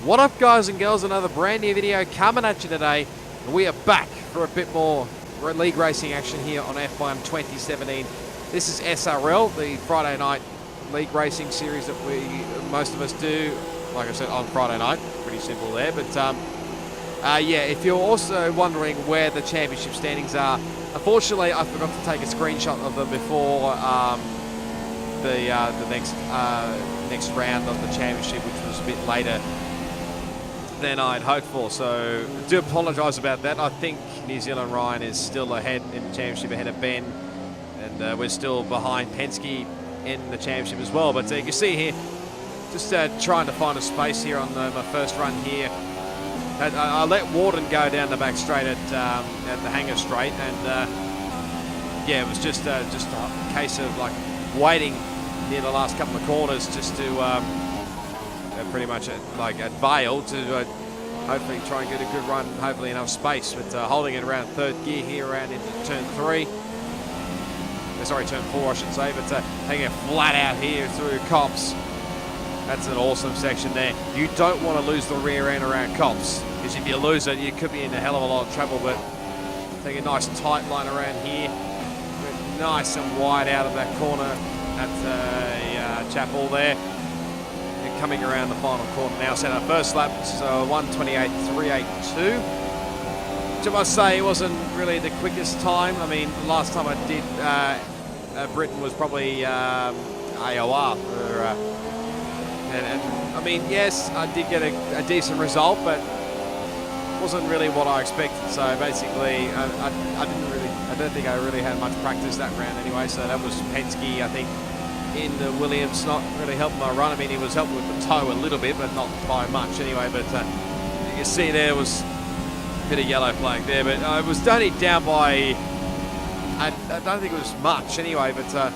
What up, guys and girls? Another brand new video coming at you today. And we are back for a bit more league racing action here on F1 2017. This is SRL, the Friday night league racing series that most of us do, like I said, on Friday night. Pretty simple there. But yeah, if you're also wondering where the championship standings are, unfortunately I forgot to take a screenshot of them before the next round of the championship, which was a bit later than I'd hoped for, so I do apologise about that. I think New Zealand Ryan is still ahead in the championship, ahead of Ben, and we're still behind Penske in the championship as well. But you can see here, just trying to find a space here on my first run here. I let Warden go down the back straight at the hangar straight, and yeah, it was just a case of like waiting near the last couple of corners just to pretty much like at Vale to hopefully try and get a good run, hopefully enough space, but holding it around third gear here around into turn 3. Sorry, turn 4 I should say, but taking it flat out here through Cops. That's an awesome section there. You don't want to lose the rear end around Cops, because if you lose it, you could be in a hell of a lot of trouble. But take a nice tight line around here. Nice and wide out of that corner at Chapel there. Coming around the final corner now, set our first lap, which is 1:28.382. Which I must say, it wasn't really the quickest time. I mean, the last time I did Britain was probably AOR. And I mean, yes, I did get a decent result, but wasn't really what I expected. So basically, I don't think I really had much practice that round anyway. So that was Penske, I think, in the Williams, not really helping my run. I mean, he was helping with the toe a little bit, but not by much anyway. But you can see there was a bit of yellow flag there, but I was only down by, I don't think it was much anyway, but I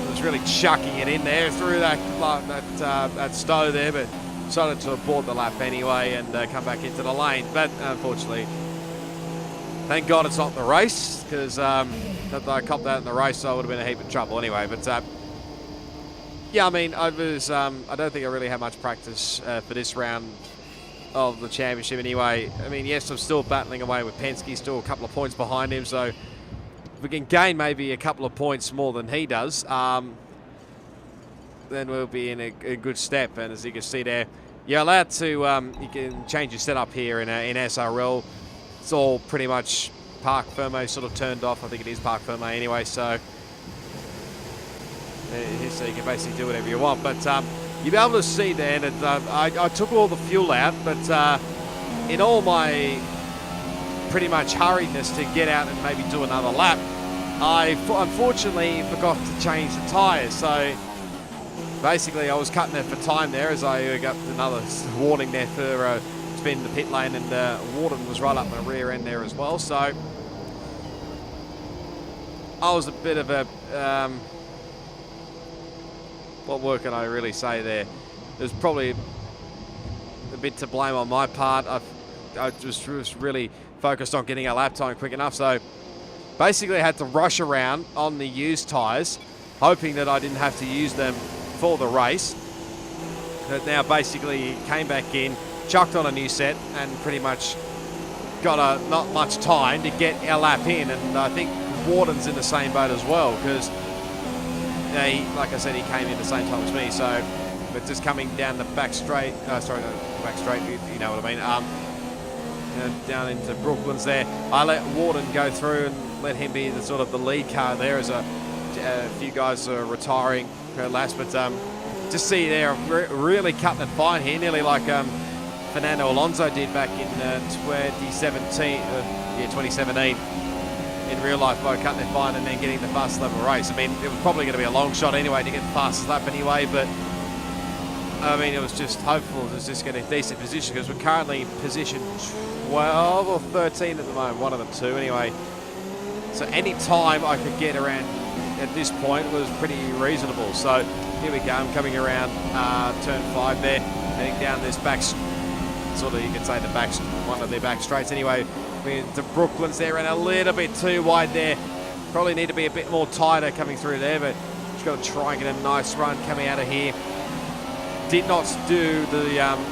was really chucking it in there through that stow there, but decided to abort the lap anyway and come back into the lane. But unfortunately, thank God it's not the race, because if I copped that in the race, I would have been a heap of trouble anyway. But yeah, I mean, I don't think I really had much practice for this round of the championship anyway. I mean, yes, I'm still battling away with Penske, still a couple of points behind him. So if we can gain maybe a couple of points more than he does, then we'll be in a good step. And as you can see there, you're allowed to, you can change your setup here in SRL. It's all pretty much Park Ferme sort of turned off. I think it is Park Ferme anyway, so you can basically do whatever you want. But you'll be able to see there that I took all the fuel out, but in all my pretty much hurriedness to get out and maybe do another lap, I unfortunately forgot to change the tyres. So basically I was cutting it for time there, as I got another warning there for spin the pit lane, and Warden was right up my rear end there as well. So I was a bit of a what more can I really say there? There's probably a bit to blame on my part. I was really focused on getting a lap time quick enough, so basically I had to rush around on the used tyres, hoping that I didn't have to use them for the race. But now basically came back in, chucked on a new set, and pretty much got not much time to get our lap in. And I think Warden's in the same boat as well, because like I said, he came in the same time as me. So, but just coming down the back straight, sorry, no, back straight, you know what I mean, down into Brooklands there, I let Warden go through and let him be the sort of the lead car there, as a few guys are retiring per last. But just see there, really cutting it fine here, nearly like Fernando Alonso did back in 2017 in real life, by cutting it fine and then getting the fastest lap of the race. I mean, it was probably going to be a long shot anyway to get the fastest lap anyway, but I mean, it was just hopeful to just get a decent position, because we're currently in position 12 or 13 at the moment, one of them two anyway. So any time I could get around at this point was pretty reasonable. So here we go, I'm coming around turn 5 there, heading down this back, sort of, you could say one of their back straights anyway. We're into Brooklands there, and a little bit too wide there. Probably need to be a bit more tighter coming through there, but just got to try and get a nice run coming out of here. Did not do the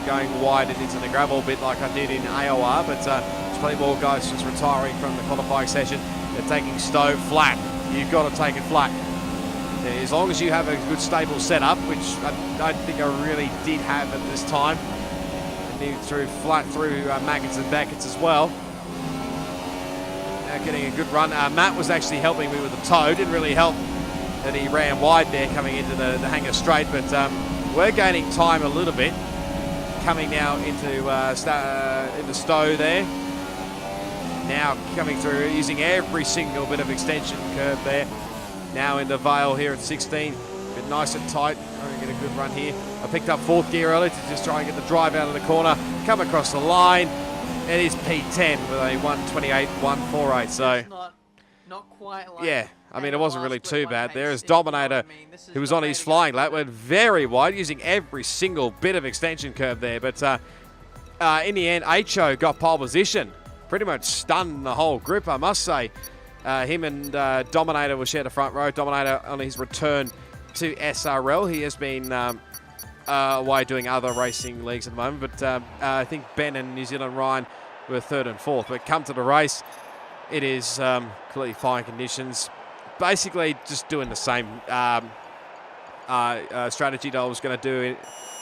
going wide and into the gravel bit like I did in AOR, but there's plenty more guys just retiring from the qualifying session. They're taking Stowe flat. You've got to take it flat. As long as you have a good stable setup, which I don't think I really did have at this time. And through flat through Maggots and Beckett's as well. Now getting a good run. Matt was actually helping me with the toe. Didn't really help that he ran wide there coming into the hanger straight, but we're gaining time a little bit. Coming now into Stowe there. Now coming through, using every single bit of extension curve there. Now into Vale here at 16. Bit nice and tight. I'm going to get a good run here. I picked up 4th gear early to just try and get the drive out of the corner. Come across the line. It is P10 with a 1:28.148. So not quite like, yeah, I mean, it wasn't really too bad. There is Dominator, who was on his flying lap, went very wide, using every single bit of extension curve there. But in the end, HO got pole position. Pretty much stunned the whole group, I must say. Him and Dominator will share the front row. Dominator on his return to SRL. He has been away doing other racing leagues at the moment. But I think Ben and New Zealand Ryan were 3rd and 4th. But come to the race, it is completely fine conditions. Basically just doing the same strategy that I was going to do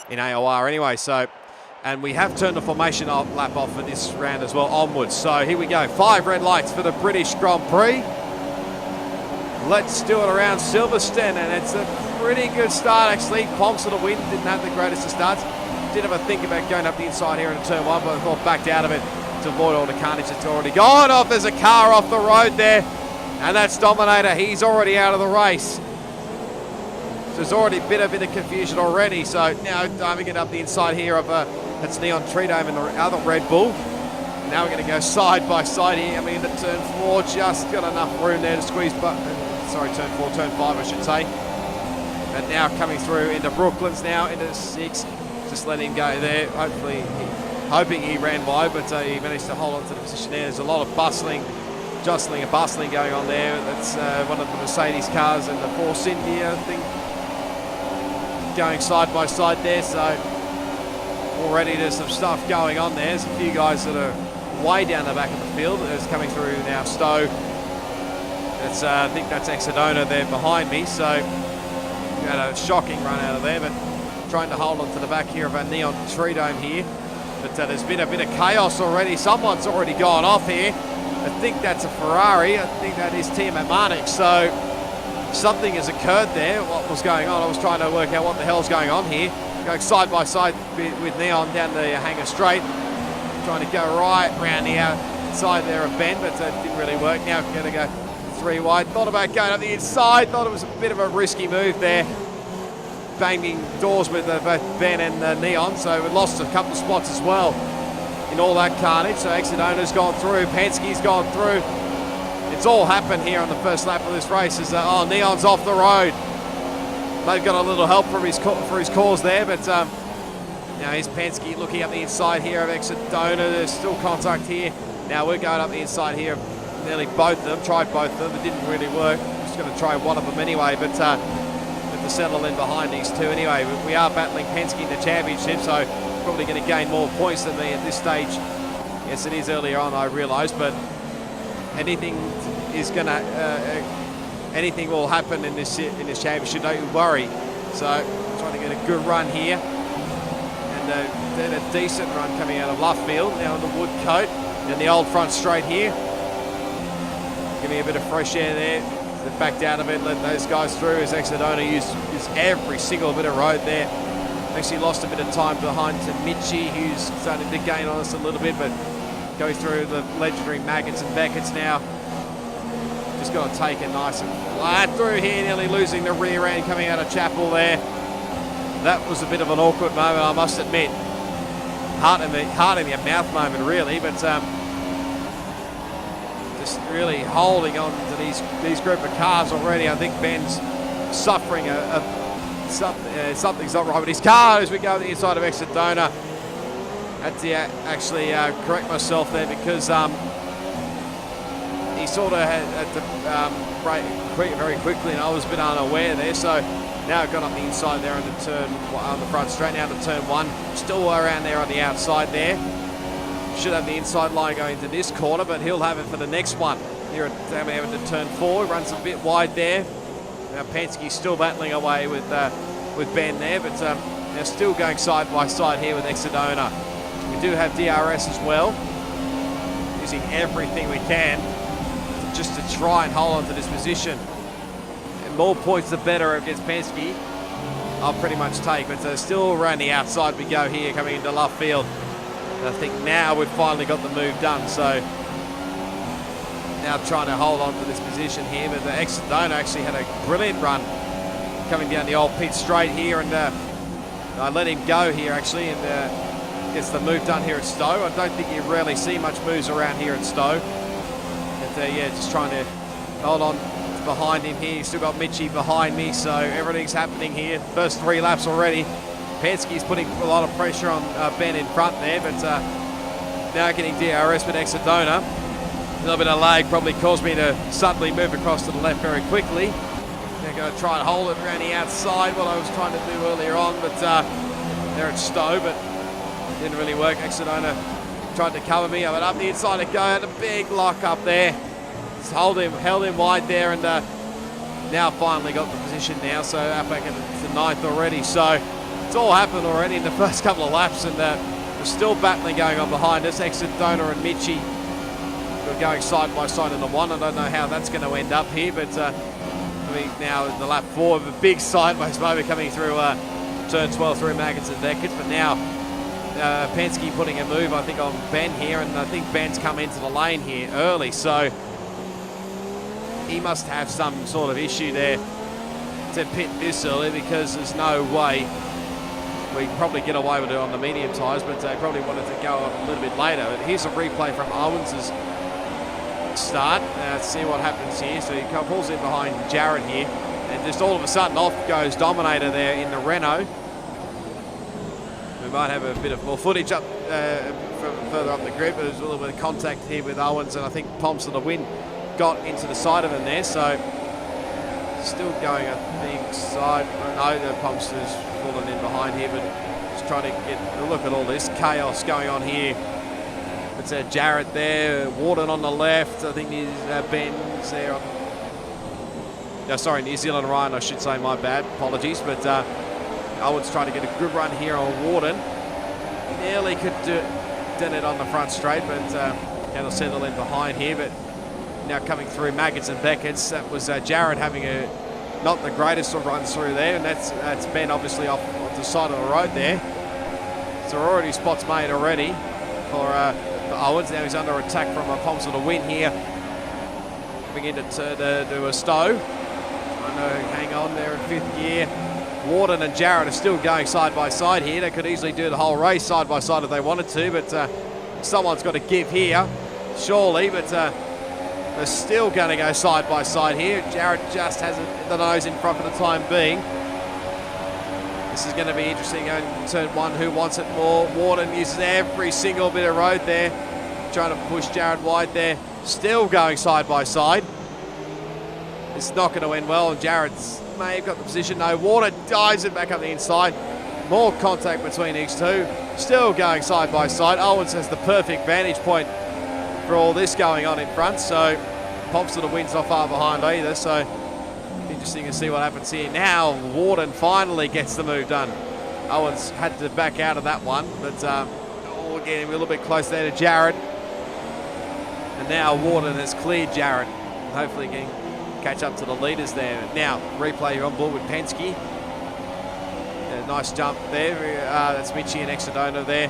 in AOR anyway. So, and we have turned the formation lap off for this round as well onwards. So here we go. 5 red lights for the British Grand Prix. Let's do it around Silverstone, and it's a pretty good start actually. Pomps to the win, didn't have the greatest of starts. Did have a think about going up the inside here into turn 1, but I thought backed out of it to avoid all the carnage that's already gone off. There's a car off the road there, and that's Dominator. He's already out of the race. So there's already been a bit of confusion already. So now diving it up the inside here of that's Neontreedome and the other Red Bull. Now we're going to go side by side here. I mean, the turn 4 just got enough room there to squeeze, but sorry, turn 4, turn 5, I should say. And now coming through into Brooklands now, into 6. Just let him go there. Hopefully, hoping he ran wide, but he managed to hold on to the position there. There's a lot of jostling and bustling going on there. That's one of the Mercedes cars and the Force India thing going side by side there. So already there's some stuff going on there. There's a few guys that are way down the back of the field. It's coming through now Stowe. That's, I think that's Exodona there behind me. So we had a shocking run out of there, but trying to hold on to the back here of a Neontreedome here. But there's been a bit of chaos already. Someone's already gone off here. I think that's a Ferrari. I think that is Team Atlantic. So something has occurred there. What was going on? I was trying to work out what the hell's going on here. Going side by side with Neon down the hanger straight. Trying to go right around the outside there of Ben, but it didn't really work. Now we're going to go 3 wide. Thought about going up the inside. Thought it was a bit of a risky move there. Banging doors with both Ben and Neon, so we lost a couple of spots as well in all that carnage. So Exodona's gone through, Penske's gone through. It's all happened here on the first lap of this race. Oh, Neon's off the road. They've got a little help for his cause there, but now here's Penske looking up the inside here of Exodona. There's still contact here. Now we're going up the inside here of nearly both of them. Tried both of them, it didn't really work. Just going to try one of them anyway, but to settle in behind these two anyway. We are battling Penske in the championship, so probably going to gain more points than me at this stage. Yes, it is earlier on, I realise, but anything is going to anything will happen in this championship. Don't you worry. So trying to get a good run here, and then a decent run coming out of Luffield now in the wood coat and the old front straight here. Give me a bit of fresh air there. They backed out of it, let those guys through as Exodona used every single bit of road there. Actually lost a bit of time behind to Mitchie, who's starting to gain on us a little bit, but go through the legendary Maggots and Beckett's now. Just got to take it nice and flat through here, nearly losing the rear end coming out of Chapel there. That was a bit of an awkward moment, I must admit. Heart in your mouth moment, really, but just really holding on to these group of cars already. I think Ben's suffering something's not right with his car as we go to the inside of Exodona. Had to actually correct myself there because he sort of had to brake very quickly, and I was a bit unaware there. So Now got up the inside there on the front straight now to turn 1. Still around there on the outside there. Should have the inside line going into this corner, but he'll have it for the next one. Here at turn 4, runs a bit wide there. Now Penske's still battling away with Ben there, but they're still going side by side here with Exodona. We do have DRS as well, using everything we can just to try and hold on to this position. And more points the better against Penske, I'll pretty much take, but still around the outside we go here, coming into left field. And I think now we've finally got the move done, so now trying to hold on to this position here, but the Exodona actually had a brilliant run coming down the old pit straight here, and I let him go here actually, and gets the move done here at Stowe. I don't think you rarely see much moves around here at Stowe. But yeah, just trying to hold on behind him here. Still got Mitchie behind me, so everything's happening here. First 3 laps already. Penske's putting a lot of pressure on Ben in front there, but now getting DRS with Exodona. A little bit of lag probably caused me to suddenly move across to the left very quickly. They're going to try and hold it around the outside, what I was trying to do earlier on, but they're at Stowe, but didn't really work. Exodona tried to cover me. I went up the inside to go, had a big lock up there. Just held him wide there, and now finally got the position now. So APAC into 9th already. So it's all happened already in the first couple of laps, and there's still battling going on behind us. Exodona and Mitchie are going side by side in the 1. I don't know how that's going to end up here, but now in the lap 4 of a big sideways motor coming through turn 12 through Maggots and Beckett, but now Penske putting a move, I think, on Ben here, and I think Ben's come into the lane here early, so he must have some sort of issue there to pit this early, because there's no way we can probably get away with it on the medium tyres, but they probably wanted to go a little bit later. But here's a replay from Owens' start. Let's see what happens here. So he pulls in behind Jared here, and just all of a sudden off goes Dominator there in the Renault. We might have a bit of more footage up from further up the grid, but there's a little bit of contact here with Owens, and I think Pomps of the Wind got into the side of him there. So still going, I think, side. No, the Pomps is falling in behind here, but just trying to get a look at all this chaos going on here. It's Jarrett there, Warden on the left. I think there's Ben's there. No, sorry, New Zealand Ryan, I should say, my bad. Apologies, but Owens trying to get a good run here on Warden. Nearly could do it on the front straight, but he'll settle in behind here. But now coming through Maggots and Beckett's, that was Jarrett having not the greatest of runs through there, and that's Ben obviously off the side of the road there. So already spots made already for Owens. Now he's under attack from Pomps of the Wind here. Coming into to a Stowe. Trying to hang on there in 5th gear. Warden and Jarrett are still going side by side here. They could easily do the whole race side by side if they wanted to, but someone's got to give here, surely, but they're still going to go side by side here. Jarrett just has the nose in front for the time being. This is going to be interesting going to turn 1. Who wants it more? Warden uses every single bit of road there, trying to push Jarrett wide there. Still going side by side. It's not going to end well, and Jarrett's may have got the position. No, Warden dives it back up the inside. More contact between these two. Still going side by side. Owens has the perfect vantage point for all this going on in front, so Pomps of the Wind's not far behind either, so interesting to see what happens here. Now Warden finally gets the move done. Owens had to back out of that one, but getting a little bit close there to Jarrett. And now Warden has cleared Jarrett. Hopefully can catch up to the leaders there. Now replay on board with Penske. A nice jump there. That's Mitchie and Exodona there.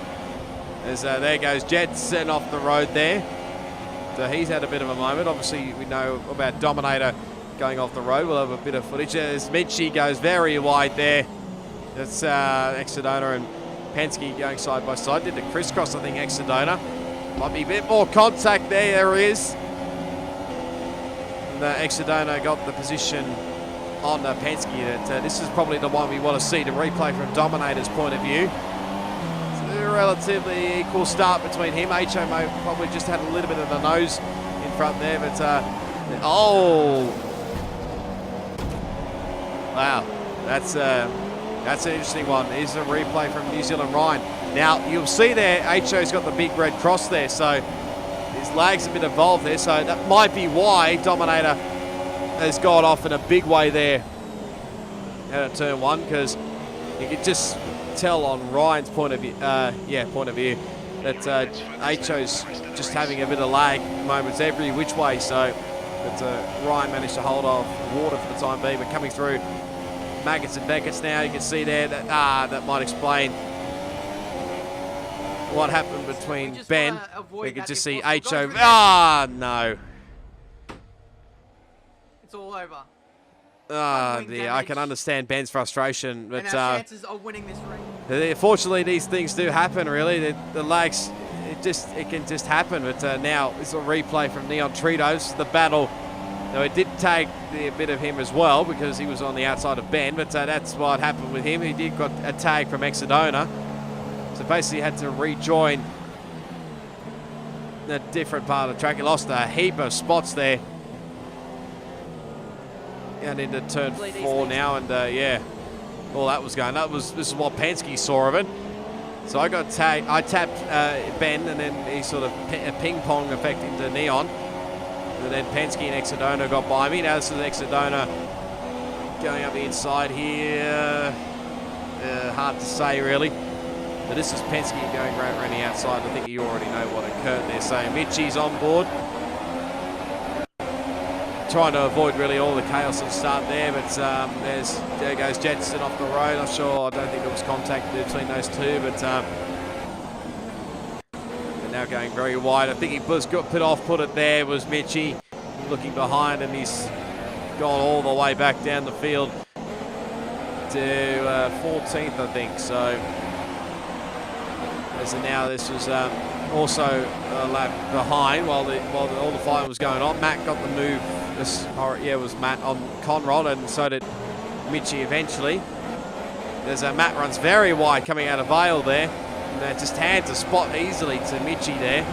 There goes Jedson off the road there. So he's had a bit of a moment. Obviously we know about Dominator going off the road. We'll have a bit of footage. As Mitchie goes very wide there. That's Exodona and Penske going side by side. Did the crisscross, I think, Exodona. Might be a bit more contact there. There is. And Exodona got the position on Penske. This is probably the one we want to see, the replay from Dominator's point of view. It's a relatively equal start between him. HMO probably just had a little bit of the nose in front there, but oh! Wow. That's an interesting one. Here's a replay from New Zealand Ryan. Now, you'll see there, HO's got the big red cross there, so his legs have been involved there, so that might be why Dominator has gone off in a big way there at turn 1, because you could just tell on Ryan's point of view, that HO's just having a bit of lag moments every which way, so but Ryan managed to hold off Water for the time being, but coming through Maggots and Beckett's now, you can see there that that might explain what happened between Ben. We can just see HO. No. It's all over. I can understand Ben's frustration, but and our chances of winning this ring. Unfortunately, these things do happen. Really, the lags, it can just happen. But now it's a replay from neontreedome. The battle. Now it did tag a bit of him as well because he was on the outside of Ben, but that's what happened with him. He did got a tag from Exodona, so basically had to rejoin a different part of the track. He lost a heap of spots there. And into turn 4 now, and yeah, all that was going. This is what Penske saw of it. So I got tagged. I tapped Ben, and then he sort of a ping pong effect into Neon. And then Penske and Exodona got by me. Now this is Exodona going up the inside here. Hard to say really. But this is Penske going right around the outside. I think you already know what occurred there. So Mitchie's on board. Trying to avoid really all the chaos at the start there, but there goes Jetson off the road. I don't think there was contact between those two, but they're now going very wide. I think he was got put it there, was Mitchie looking behind, and he's gone all the way back down the field to 14th, I think. So as of now, this was also a lap behind while all the fight was going on. Matt got the move. It was Matt on Conrod, and so did Mitchie eventually. Matt runs very wide coming out of Vale there. And just hands a spot easily to Mitchie there.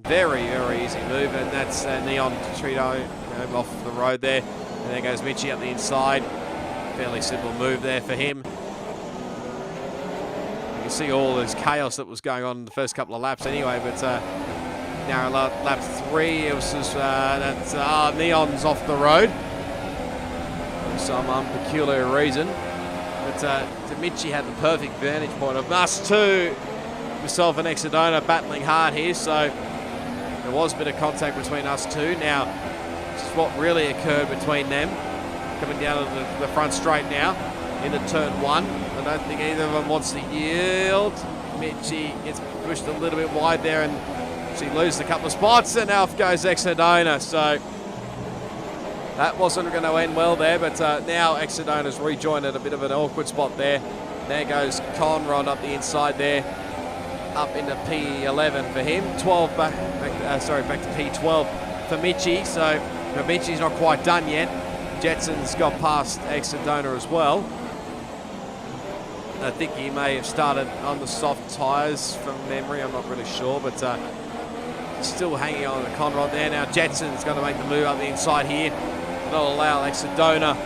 Very, very easy move, and that's neontreedome off the road there. And there goes Mitchie up the inside. Fairly simple move there for him. You can see all this chaos that was going on in the first couple of laps anyway, but now lap 3, it was just Neon's off the road for some peculiar reason. But Mitchie had the perfect vantage point of us two, myself and Exodona battling hard here, so there was a bit of contact between us two. Now, this is what really occurred between them, coming down to the front straight now into turn 1. I don't think either of them wants to yield. Mitchie gets pushed a little bit wide there, and she loses a couple of spots, and off goes Exodona. So that wasn't going to end well there, but now Exodona's rejoined at a bit of an awkward spot there. There goes Conrod up the inside there, up into P11 for him. 12 back to P12 for Mitchie. So Mitchie's not quite done yet. Jetson's got past Exodona as well. I think he may have started on the soft tyres from memory. I'm not really sure, but still hanging on to Conrod there. Now Jetson's going to make the move up the inside here. Not allow Exodona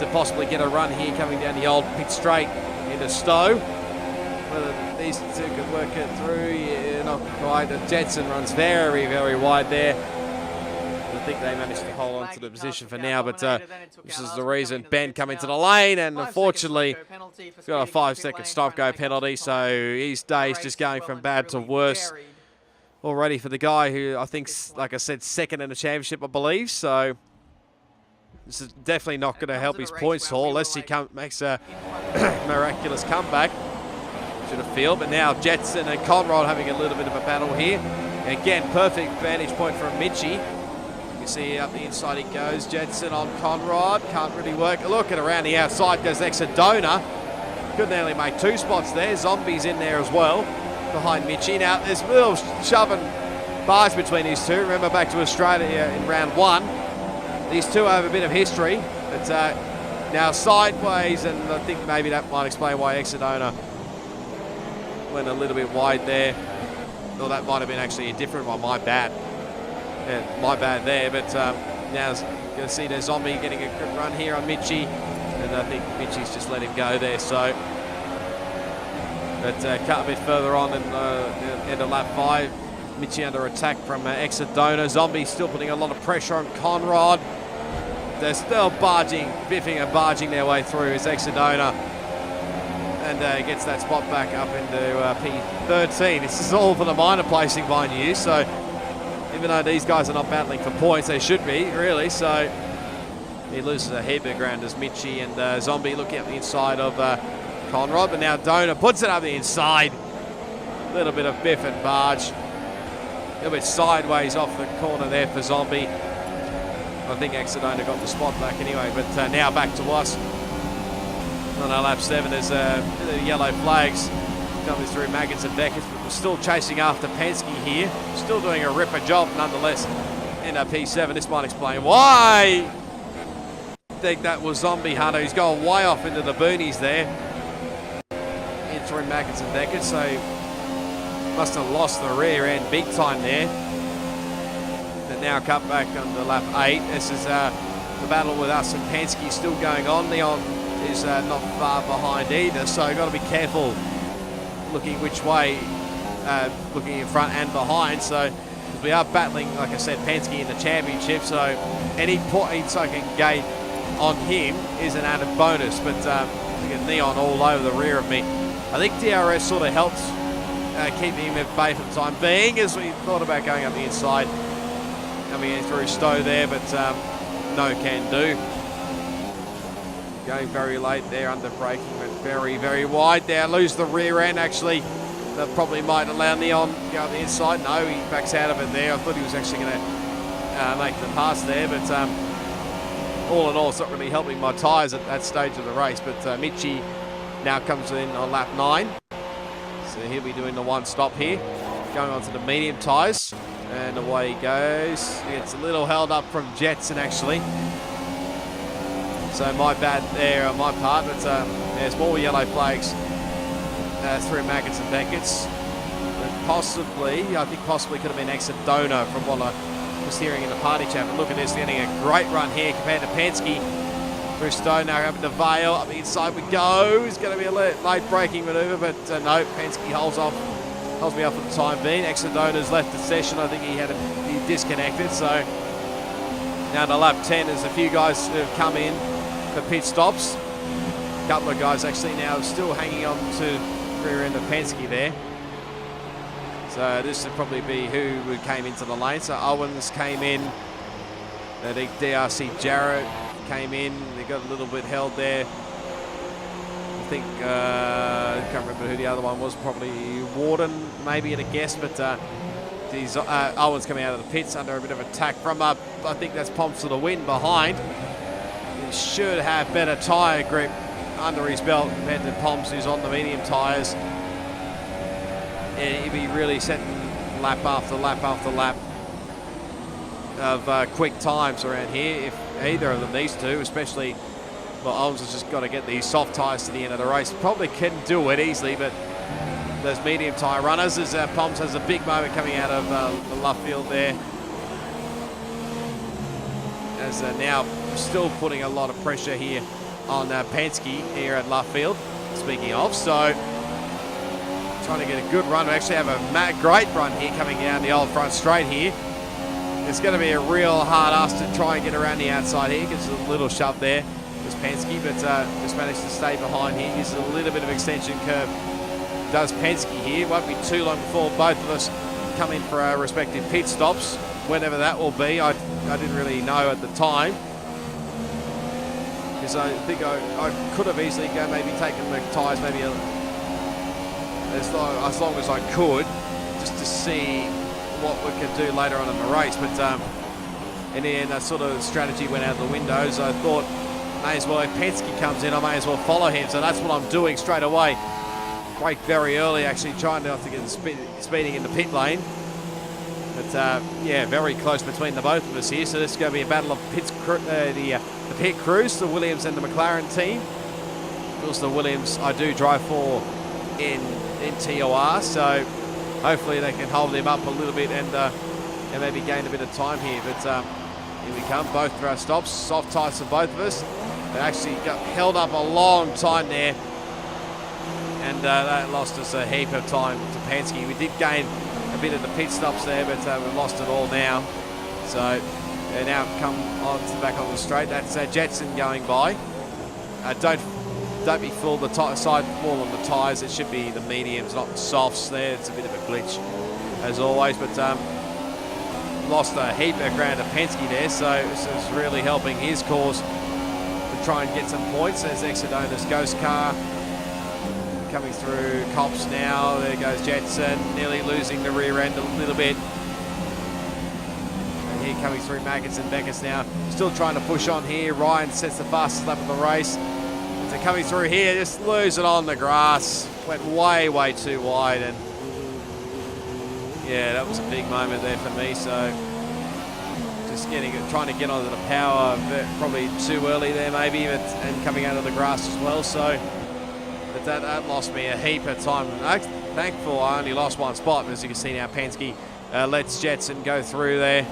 to possibly get a run here coming down the old pit straight into Stowe. Whether these two could work it through, yeah, not quite. Jetson runs very, very wide there. I think they managed to hold on to the position for now, but this is the reason Ben come into the lane, and unfortunately he's got a 5-second stop-go penalty, so his day's just going from bad to worse already for the guy who I think, like I said, second in the championship, I believe. So this is definitely not going to help his points haul unless he makes a miraculous comeback to the field. But now Jetson and Conrod having a little bit of a battle here. And again, perfect vantage point from Mitchie. You see up the inside he goes. Jetson on Conrod. Can't really work. Look at around the outside goes Exodona. Couldn't only make 2 spots there. Zombie's in there as well behind Mitchie. Now there's a little shoving bars between these two. Remember back to Australia in round 1. These two have a bit of history. But now sideways, and I think maybe that might explain why Exodona went a little bit wide there. Or that might have been actually a different one. My bad. Yeah, my bad there, but now you're going to see the Zombie getting a good run here on Mitchie, and And I think Mitchie's just let him go there. So, but cut a bit further on in end of lap 5. Mitchie under attack from Exodona. Zombie still putting a lot of pressure on Conrod. They're still biffing and barging their way through as Exodona. And gets that spot back up into P13. This is all for the minor placing behind you. So even though these guys are not battling for points, they should be, really. So he loses a heap of ground as Mitchie and Zombie looking up the inside of Conrod. But now Dona puts it up the inside. A little bit of biff and barge. A little bit sideways off the corner there for Zombie. I think Exodona got the spot back anyway, but now back to us. On lap 7, there's the yellow flags coming through Maggins and Deckers, but we're still chasing after Penske here. Still doing a ripper job nonetheless. In P7, this might explain why. I think that was Zombie Hunter. He's going way off into the boonies there. In through Maggins and Deckers, so must have lost the rear end big time there. But now cut back onto lap 8. This is the battle with us and Penske still going on. Neon is not far behind either, so got to be careful looking which way, looking in front and behind. So we are battling, like I said, Penske in the championship, so any points I can gain on him is an added bonus. But look at Neon all over the rear of me. I think DRS sort of helped keep him at bay for the time being, as we thought about going up the inside, coming in through Stowe there, but no can do. Going very late there, under braking, went very, very wide there. Lose the rear end, actually. That probably might allow Neon to go on the inside. No, he backs out of it there. I thought he was actually going to make the pass there, but all in all, it's not really helping my tyres at that stage of the race. But Mitchie now comes in on lap 9. So he'll be doing the one stop here. Going on to the medium tyres. And away he goes. He gets a little held up from Jetson, actually. So my bad there on my part, but there's more yellow flags through Maggins and Beckett's. Possibly, I think possibly could have been Exodona from what I was hearing in the party chat. But look at this, getting a great run here compared to Penske. Through Stowe now up into Vale, up the inside we go. It's going to be a late braking manoeuvre, but no, Penske holds me off for the time being. Exodona's left the session. I think he disconnected. So now to lap 10, there's a few guys who have come in for pit stops. A couple of guys actually now still hanging on to rear end of Penske there. So this would probably be who came into the lane. So Owens came in. I think DRC Jarrett came in. They got a little bit held there. I think, I can't remember who the other one was. Probably Warden, maybe at a guess. But Owens coming out of the pits under a bit of attack from I think that's Pomps to the win behind. He should have better tyre grip under his belt compared to Pomps, who's on the medium tyres. And he'd be really setting lap after lap after lap of quick times around here if either of them needs to, especially, well, Owens has just got to get these soft tyres to the end of the race. Probably can do it easily, but those medium tyre runners, as Pomps has a big moment coming out of the Luffield there. As now still putting a lot of pressure here on Penske here at Luffield, speaking of. So trying to get a good run. We actually have a great run here coming down the old front straight here. It's going to be a real hard ask to try and get around the outside here. Gets a little shove there, was Penske, but just managed to stay behind here. Gives a little bit of extension curve. Does Penske here. Won't be too long before both of us come in for our respective pit stops, whenever that will be. I didn't really know at the time, because I think I could have easily maybe taken the tyres maybe as long as I could, just to see what we could do later on in the race. But in the end, that sort of strategy went out the window. So I thought, may as well, if Penske comes in, I may as well follow him. So that's what I'm doing straight away. Brake very early, actually trying not to get speeding in the pit lane. But yeah, very close between the both of us here. So this is going to be a battle of the pit crews, the Williams and the McLaren team. Of course, the Williams I do drive for in TOR, so hopefully they can hold him up a little bit and maybe gain a bit of time here. But here we come, both for our stops. Soft tyres for both of us. They actually got held up a long time there. And that lost us a heap of time to Penske. We did gain a bit of the pit stops there, but we've lost it all now. So they now come on to the back on the straight. That's Jetson going by. Don't be fooled, the side wall on the tyres. It should be the mediums, not the softs there. It's a bit of a glitch, as always. But lost a heap of ground to Penske there, so this is really helping his cause to try and get some points. There's Exodona's Ghost Car coming through Cops now. There goes Jetson, nearly losing the rear end a little bit. And here coming through Maggots and Beckers now, still trying to push on here. Ryan sets the fastest lap of the race. So coming through here, just lose it on the grass. Went way, way too wide, and yeah, that was a big moment there for me. So just trying to get onto the power, probably too early there maybe, and coming out of the grass as well. So but that lost me a heap of time. I'm thankful I only lost one spot, but as you can see now, Penske lets Jetson go through there. I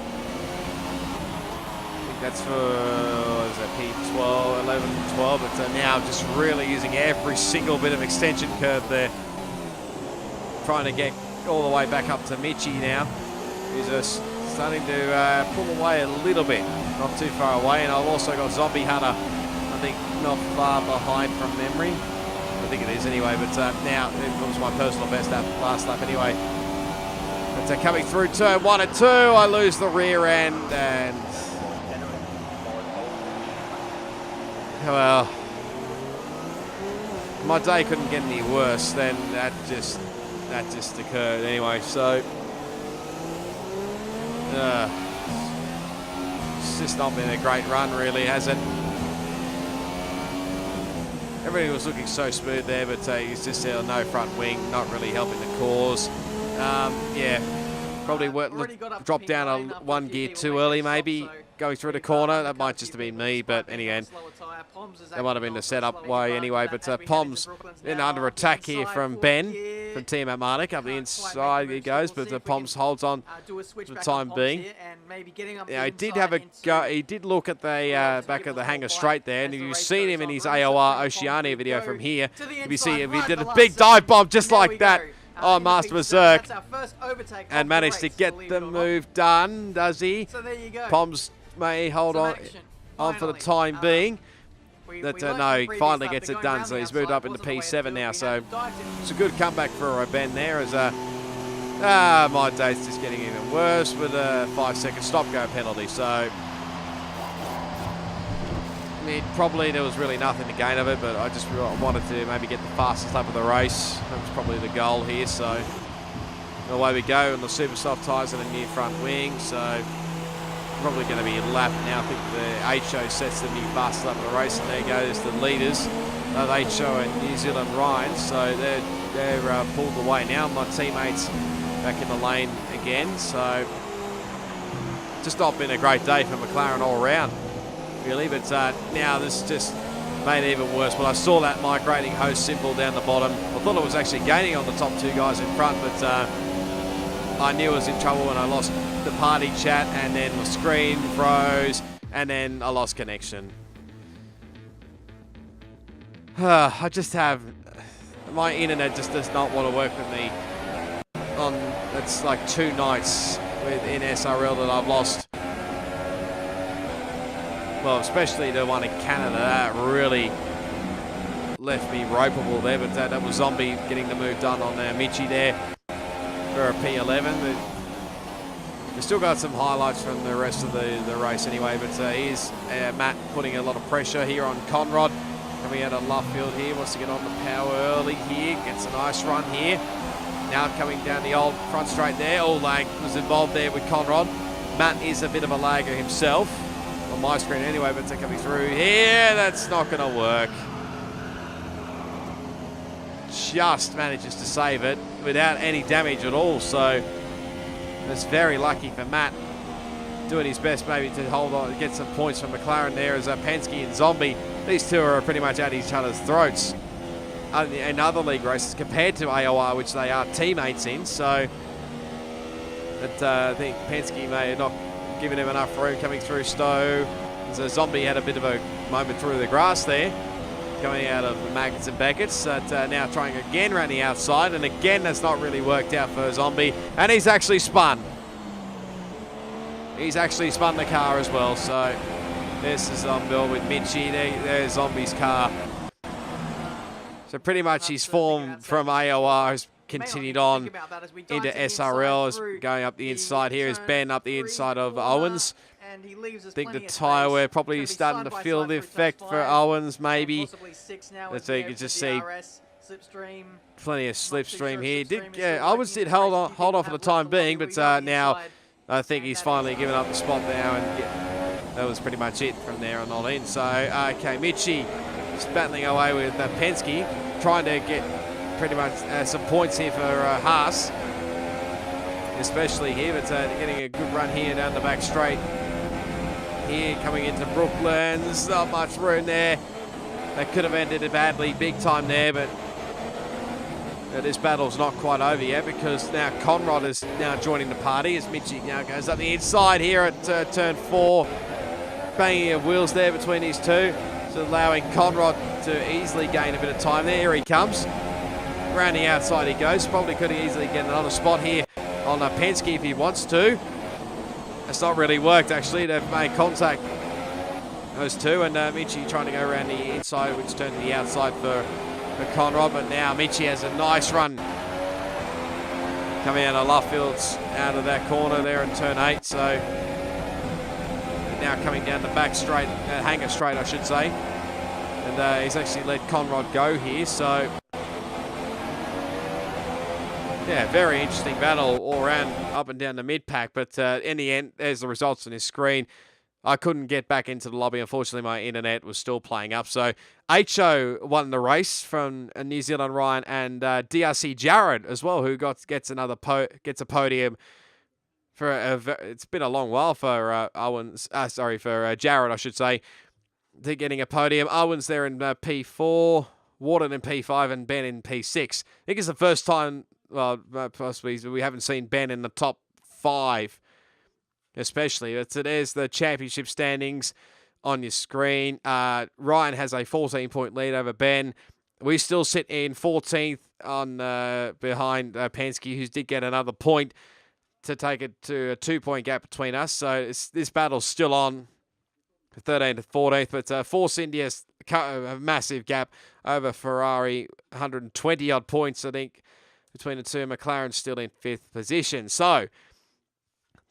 think that's for, what is that, P12, 11, 12, but now just really using every single bit of extension curve there. Trying to get all the way back up to Mitchie now. He's just starting to pull away a little bit, not too far away. And I've also got Zombie Hunter, I think not far behind from memory. I think it is anyway, but now it was my personal best last lap anyway. But coming through turn 1 and 2, I lose the rear end, and well, my day couldn't get any worse. Then that just occurred anyway. So it's just not been a great run, really, has it? Everything was looking so smooth there, but he's just no front wing, not really helping the cause. Yeah, probably dropped down one gear too early, maybe going through the corner. That might just have been me, but anyway, that might have been the setup way anyway. But Pom's in under attack here from Ben from Team Atmatic. Up the inside he goes, but Pom's holds on for the time being. Yeah, he did have a go. He did look at the back of the hangar straight there, and if you've seen him in his AOR Oceania video from here, if you see him, he did a big dive bomb just like that. Oh, Master Berserk, and managed to get the move done, does he? Poms may hold on for the time being. No, he finally gets it done, so he's moved up into P7 now. So it's a good comeback for Ben there. As my day's just getting even worse with a 5-second stop-go penalty. So probably there was really nothing to gain of it, but I just wanted to maybe get the fastest lap of the race. That was probably the goal here. So away we go on the super soft tyres and a new front wing. So probably going to be a lap now. I think the HO sets the new fastest lap of the race, and there goes the leaders of HO and New Zealand Ryan. So they're pulled away now. My teammates back in the lane again. So just not been a great day for McLaren all round, really. But now this just made it even worse. But I saw that migrating host symbol down the bottom. I thought it was actually gaining on the top two guys in front, but I knew I was in trouble when I lost the party chat, and then the screen froze, and then I lost connection. I just have, my internet just does not want to work with me. It's like 2 nights in SRL that I've lost. Well, especially the one in Canada, that really left me ropeable there, but that was Zombie getting the move done on Michi there for a P11. We've still got some highlights from the rest of the race anyway, but here's Matt putting a lot of pressure here on Conrad. Coming out of Luffield here, wants to get on the power early here, gets a nice run here. Now coming down the old front straight there, all lag was involved there with Conrad. Matt is a bit of a lagger himself, on my screen anyway, but they're coming through here, that's not going to work. Just manages to save it without any damage at all, so that's very lucky for Matt. Doing his best maybe to hold on, get some points from McLaren there as Penske and Zombie. These two are pretty much at each other's throats in other league races compared to AOR, which they are teammates in. So but, I think Penske may have not given him enough room coming through Stowe. So Zombie had a bit of a moment through the grass there, coming out of the Maggots and Beckett's. But now trying again around the outside, and again that's not really worked out for Zombie. And he's actually spun. He's actually spun the car as well. So this is Zombie with Mitchie. There's Zombie's car. So pretty much his form from AOR has continued on into SRL, is going up the inside. Here is Ben up the inside of Owens. I think the tyre wear probably starting to feel the effect for Owens, maybe. So you can just see plenty of slipstream here. Owens did hold on for the time being, but now I think he's finally given up the spot now, and that was pretty much it from there on in. So, okay, Mitchie just battling away with Penske, trying to get pretty much some points here for Haas, especially here, but getting a good run here down the back straight. Here, coming into Brooklyn, there's not much room there. That could have ended it badly, big time there, but this battle's not quite over yet, because now Conrad is now joining the party as Mitchie now goes up the inside here at turn 4. Banging of wheels there between these two, so allowing Conrad to easily gain a bit of time there. Here he comes. Around the outside he goes. Probably could easily get another spot here on Penske if he wants to. It's not really worked, actually. They've made contact, those two, and Mitchie trying to go around the inside, which turned to the outside for Conrad. But now Mitchie has a nice run coming out of Lovefields, out of that corner there in turn 8. So now coming down the back straight, hanger straight, I should say. And he's actually let Conrad go here. So yeah, very interesting battle all around, up and down the mid-pack. But in the end, there's the results on his screen. I couldn't get back into the lobby. Unfortunately, my internet was still playing up. So HO won the race from New Zealand Ryan, and DRC Jared as well, who gets a podium. It's been a long while for Jared, I should say. They're getting a podium. Owens there in P4, Warden in P5, and Ben in P6. I think it's the first time, well, possibly we haven't seen Ben in the top 5, especially. But there's the championship standings on your screen. Ryan has a 14-point lead over Ben. We still sit in 14th on behind Penske, who did get another point to take it to a 2-point gap between us. So this battle's still on, 13th to 14th. But Force India, a massive gap over Ferrari, 120-odd points, I think, between the two. McLaren's still in 5th position. So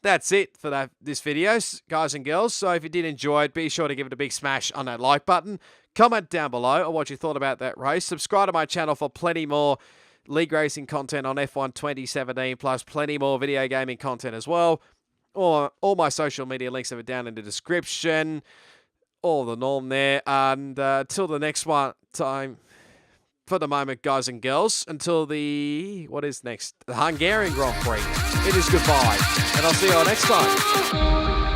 that's it for this video, guys and girls. So if you did enjoy it, be sure to give it a big smash on that like button. Comment down below on what you thought about that race. Subscribe to my channel for plenty more league racing content on F1 2017, plus plenty more video gaming content as well. All my social media links are down in the description. All the norm there. And till the next time, for the moment, guys and girls, until what is next? The Hungarian Grand Prix. It is goodbye. And I'll see you all next time.